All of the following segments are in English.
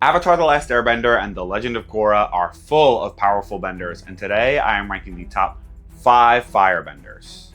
Avatar: The Last Airbender and The Legend of Korra are full of powerful benders, and today I am ranking the top 5 Firebenders.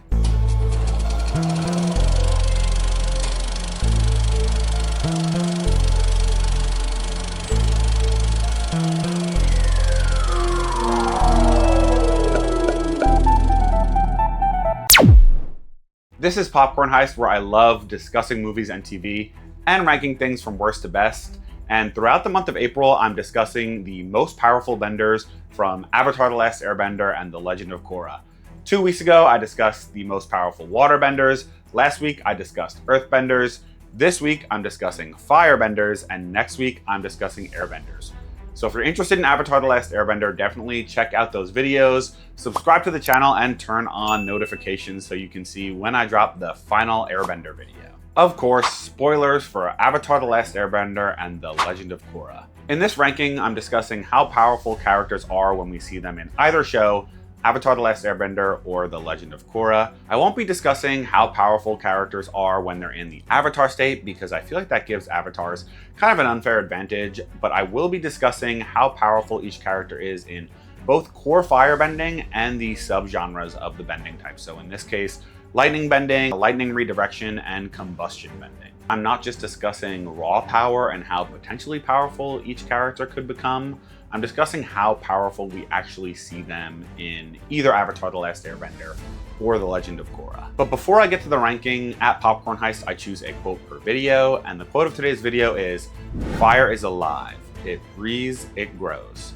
This is Popcorn Heist, where I love discussing movies and TV and ranking things from worst to best. And throughout the month of April, I'm discussing the most powerful benders from Avatar: The Last Airbender and The Legend of Korra. 2 weeks ago, I discussed the most powerful water benders. Last week, I discussed earthbenders. This week, I'm discussing firebenders. And next week, I'm discussing airbenders. So if you're interested in Avatar: The Last Airbender, definitely check out those videos, subscribe to the channel, and turn on notifications so you can see when I drop the final Airbender video. Of course, spoilers for Avatar: The Last Airbender and The Legend of Korra. In this ranking, I'm discussing how powerful characters are when we see them in either show, Avatar: The Last Airbender or The Legend of Korra. I won't be discussing how powerful characters are when they're in the Avatar state, because I feel like that gives avatars kind of an unfair advantage, but I will be discussing how powerful each character is in both core firebending and the subgenres of the bending type. So in this case, lightning bending, lightning redirection, and combustion bending. I'm not just discussing raw power and how potentially powerful each character could become. I'm discussing how powerful we actually see them in either Avatar: The Last Airbender or The Legend of Korra. But before I get to the ranking, at Popcorn Heist, I choose a quote per video, and the quote of today's video is, "Fire is alive. It breathes, it grows,"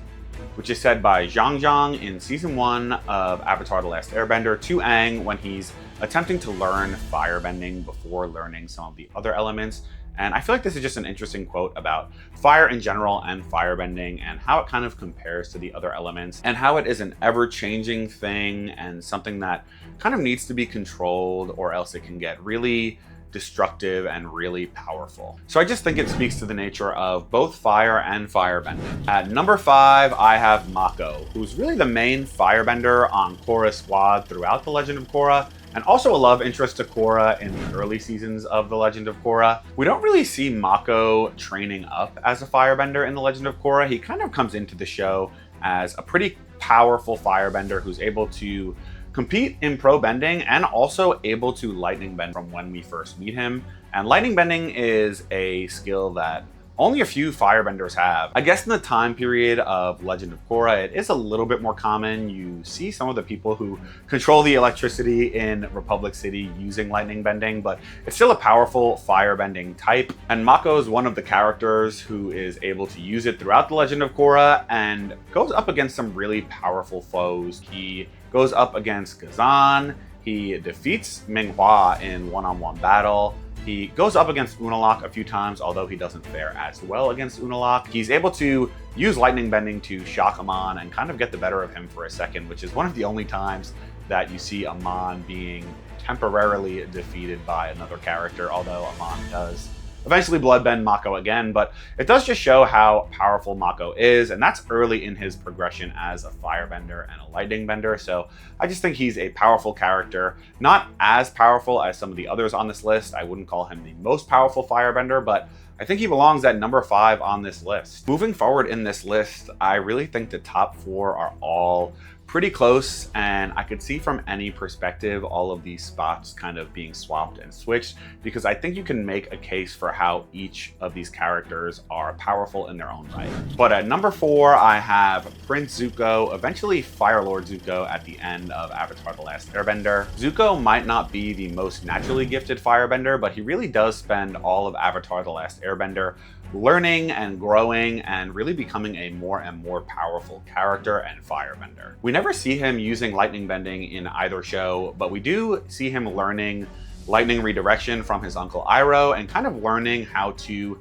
which is said by Zhang Zhang in Season 1 of Avatar: The Last Airbender to Aang when he's attempting to learn firebending before learning some of the other elements. And I feel like this is just an interesting quote about fire in general and firebending and how it kind of compares to the other elements and how it is an ever-changing thing and something that kind of needs to be controlled, or else it can get really destructive and really powerful. So I just think it speaks to the nature of both fire and firebending. At number 5, I have Mako, who's really the main firebender on Korra's squad throughout The Legend of Korra, and also a love interest to Korra in the early seasons of The Legend of Korra. We don't really see Mako training up as a firebender in The Legend of Korra. He kind of comes into the show as a pretty powerful firebender who's able to compete in pro bending and also able to lightning bend from when we first meet him. And lightning bending is a skill that only a few firebenders have. I guess in the time period of Legend of Korra, it is a little bit more common. You see some of the people who control the electricity in Republic City using lightning bending, but it's still a powerful firebending type. And Mako is one of the characters who is able to use it throughout The Legend of Korra and goes up against some really powerful foes. He goes up against Kazan. He defeats Minghua in one-on-one battle. He goes up against Unalaq a few times, although he doesn't fare as well against Unalaq. He's able to use lightning bending to shock Amon and kind of get the better of him for a second, which is one of the only times that you see Amon being temporarily defeated by another character, although Amon does eventually bloodbend Mako again. But it does just show how powerful Mako is, and that's early in his progression as a firebender and a lightning bender. So I just think he's a powerful character, not as powerful as some of the others on this list. I wouldn't call him the most powerful firebender, but I think he belongs at number 5 on this list. Moving forward in this list, I really think the top 4 are all pretty close, and I could see from any perspective all of these spots kind of being swapped and switched, because I think you can make a case for how each of these characters are powerful in their own right. But at number 4, I have Prince Zuko, eventually Fire Lord Zuko at the end of Avatar: The Last Airbender. Zuko might not be the most naturally gifted firebender, but he really does spend all of Avatar: The Last Airbender learning and growing and really becoming a more and more powerful character and firebender. We never see him using lightning bending in either show, but we do see him learning lightning redirection from his uncle Iroh and kind of learning how to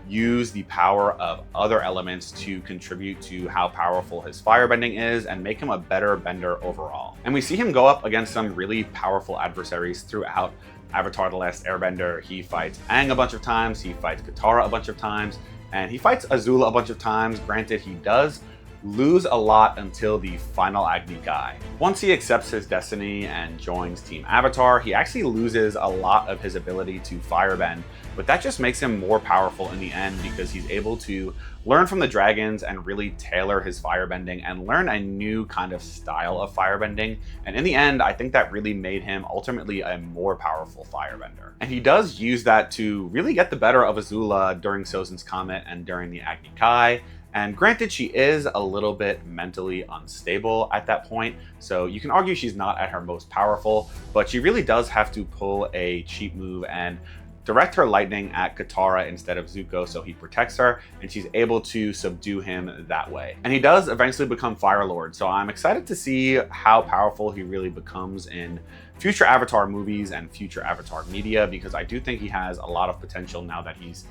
use the power of other elements to contribute to how powerful his firebending is and make him a better bender overall. And we see him go up against some really powerful adversaries throughout Avatar: The Last Airbender. He fights Aang a bunch of times, he fights Katara a bunch of times, and he fights Azula a bunch of times. Granted, he does lose a lot until the final Agni Kai. Once he accepts his destiny and joins Team Avatar, he actually loses a lot of his ability to firebend, but that just makes him more powerful in the end because he's able to learn from the dragons and really tailor his firebending and learn a new kind of style of firebending. And in the end, I think that really made him ultimately a more powerful firebender. And he does use that to really get the better of Azula during Sozin's Comet and during the Agni Kai. And granted, she is a little bit mentally unstable at that point, so you can argue she's not at her most powerful, but she really does have to pull a cheap move and direct her lightning at Katara instead of Zuko so he protects her, and she's able to subdue him that way. And he does eventually become Fire Lord, so I'm excited to see how powerful he really becomes in future Avatar movies and future Avatar media, because I do think he has a lot of potential now that he's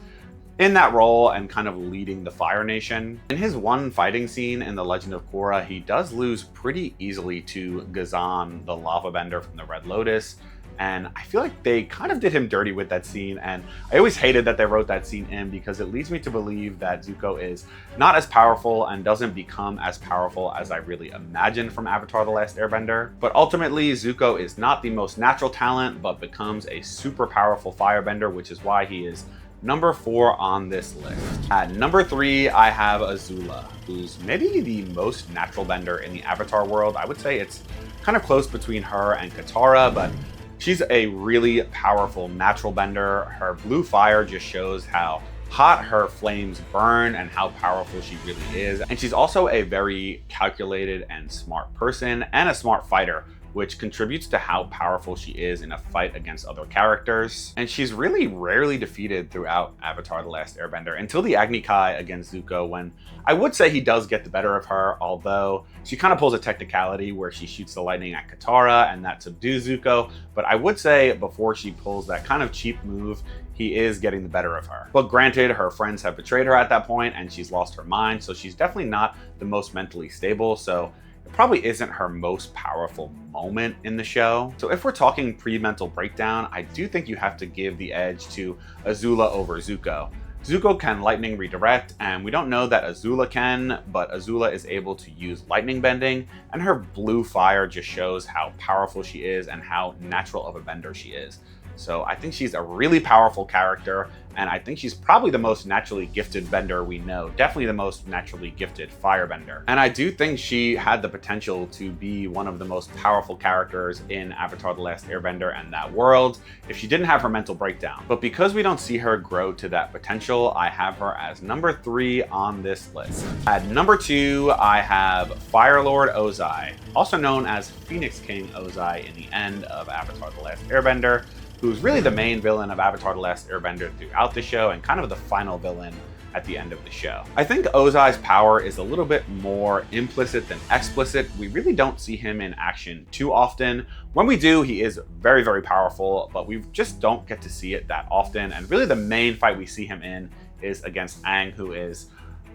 in that role and kind of leading the Fire Nation. In his one fighting scene in The Legend of Korra, he does lose pretty easily to Ghazan, the lava bender from the Red Lotus, and I feel like they kind of did him dirty with that scene, and I always hated that they wrote that scene in because it leads me to believe that Zuko is not as powerful and doesn't become as powerful as I really imagined from Avatar: The Last Airbender. But ultimately, Zuko is not the most natural talent, but becomes a super powerful firebender, which is why he is number 4 on this list. At number 3, I have Azula, who's maybe the most natural bender in the Avatar world. I would say it's kind of close between her and Katara, but she's a really powerful natural bender. Her blue fire just shows how hot her flames burn and how powerful she really is. And she's also a very calculated and smart person and a smart fighter, which contributes to how powerful she is in a fight against other characters. And she's really rarely defeated throughout Avatar: The Last Airbender until the Agni Kai against Zuko, when I would say he does get the better of her, although she kind of pulls a technicality where she shoots the lightning at Katara and that subdues Zuko. But I would say before she pulls that kind of cheap move, he is getting the better of her. But granted, her friends have betrayed her at that point and she's lost her mind, so she's definitely not the most mentally stable, so it probably isn't her most powerful moment in the show. So if we're talking pre-mental breakdown, I do think you have to give the edge to Azula over Zuko. Zuko can lightning redirect, and we don't know that Azula can, but Azula is able to use lightning bending, and her blue fire just shows how powerful she is and how natural of a bender she is. So I think she's a really powerful character, and I think she's probably the most naturally gifted bender we know. Definitely the most naturally gifted firebender. And I do think she had the potential to be one of the most powerful characters in Avatar: The Last Airbender and that world if she didn't have her mental breakdown. But because we don't see her grow to that potential, I have her as number 3 on this list. At number 2, I have Fire Lord Ozai, also known as Phoenix King Ozai in the end of Avatar: The Last Airbender, who's really the main villain of Avatar: The Last Airbender throughout the show and kind of the final villain at the end of the show. I think Ozai's power is a little bit more implicit than explicit. We really don't see him in action too often. When we do, he is very, very powerful, but we just don't get to see it that often. And really the main fight we see him in is against Aang, who is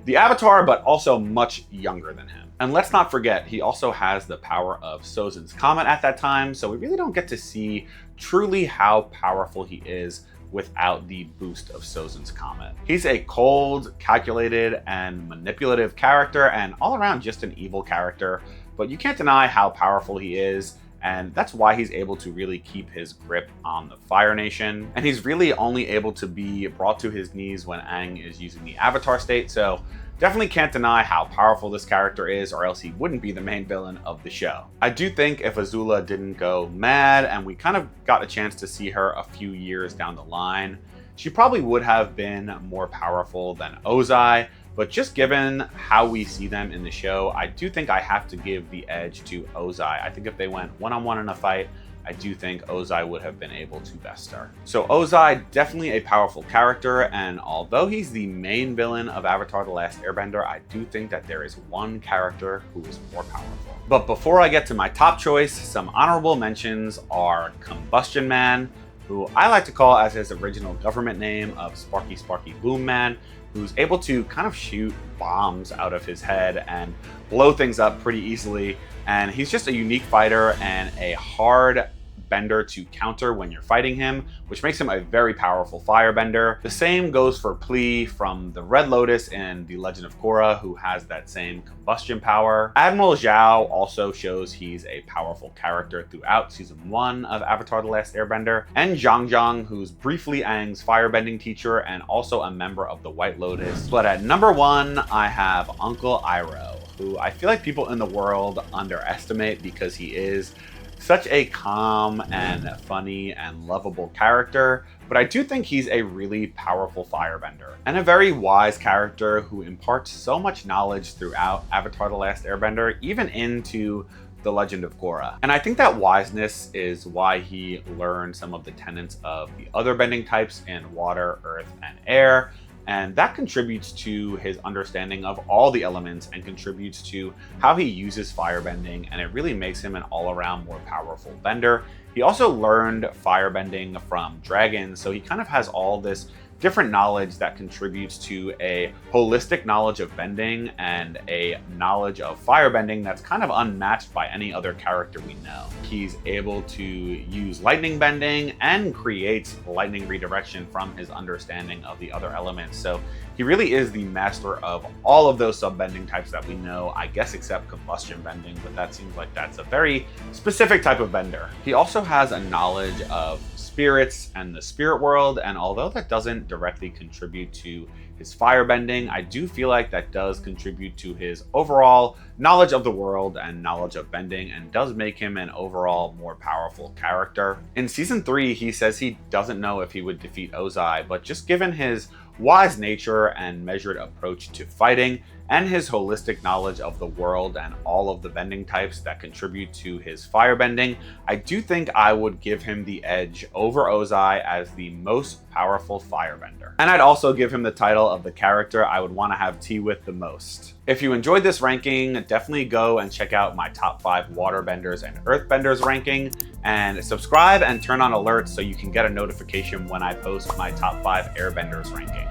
the Avatar, but also much younger than him. And let's not forget, he also has the power of Sozin's Comet at that time, so we really don't get to see truly how powerful he is without the boost of Sozin's Comet. He's a cold, calculated, and manipulative character, and all around just an evil character, but you can't deny how powerful he is, and that's why he's able to really keep his grip on the Fire Nation. And he's really only able to be brought to his knees when Aang is using the Avatar state, so definitely can't deny how powerful this character is, or else he wouldn't be the main villain of the show. I do think if Azula didn't go mad and we kind of got a chance to see her a few years down the line, she probably would have been more powerful than Ozai. But just given how we see them in the show, I do think I have to give the edge to Ozai. I think if they went one-on-one in a fight, I do think Ozai would have been able to best her. So Ozai, definitely a powerful character, and although he's the main villain of Avatar: The Last Airbender, I do think that there is one character who is more powerful. But before I get to my top choice, some honorable mentions are Combustion Man, who I like to call as his original government name of Sparky Sparky Boom Man, who's able to kind of shoot bombs out of his head and blow things up pretty easily. And he's just a unique fighter and a hard bender to counter when you're fighting him, which makes him a very powerful firebender. The same goes for Pli from the Red Lotus in The Legend of Korra, who has that same combustion power. Admiral Zhao also shows he's a powerful character throughout season 1 of Avatar: The Last Airbender. And Zhang Zhang, who's briefly Aang's firebending teacher and also a member of the White Lotus. But at number 1, I have Uncle Iroh, who I feel like people in the world underestimate because he is such a calm and funny and lovable character, but I do think he's a really powerful firebender and a very wise character who imparts so much knowledge throughout Avatar: The Last Airbender, even into The Legend of Korra. And I think that wiseness is why he learned some of the tenets of the other bending types in water, earth, and air. And that contributes to his understanding of all the elements and contributes to how he uses firebending, and it really makes him an all-around more powerful bender. He also learned firebending from dragons, so he kind of has all this different knowledge that contributes to a holistic knowledge of bending and a knowledge of firebending that's kind of unmatched by any other character we know. He's able to use lightning bending and creates lightning redirection from his understanding of the other elements. So he really is the master of all of those sub-bending types that we know, I guess except combustion bending, but that seems like that's a very specific type of bender. He also has a knowledge of spirits and the spirit world, and although that doesn't directly contribute to his firebending, I do feel like that does contribute to his overall knowledge of the world and knowledge of bending, and does make him an overall more powerful character. In season 3, he says he doesn't know if he would defeat Ozai, but just given his wise nature and measured approach to fighting, and his holistic knowledge of the world and all of the bending types that contribute to his firebending, I do think I would give him the edge over Ozai as the most powerful firebender. And I'd also give him the title of the character I would want to have tea with the most. If you enjoyed this ranking, definitely go and check out my top 5 waterbenders and earthbenders ranking, and subscribe and turn on alerts so you can get a notification when I post my top 5 airbenders ranking.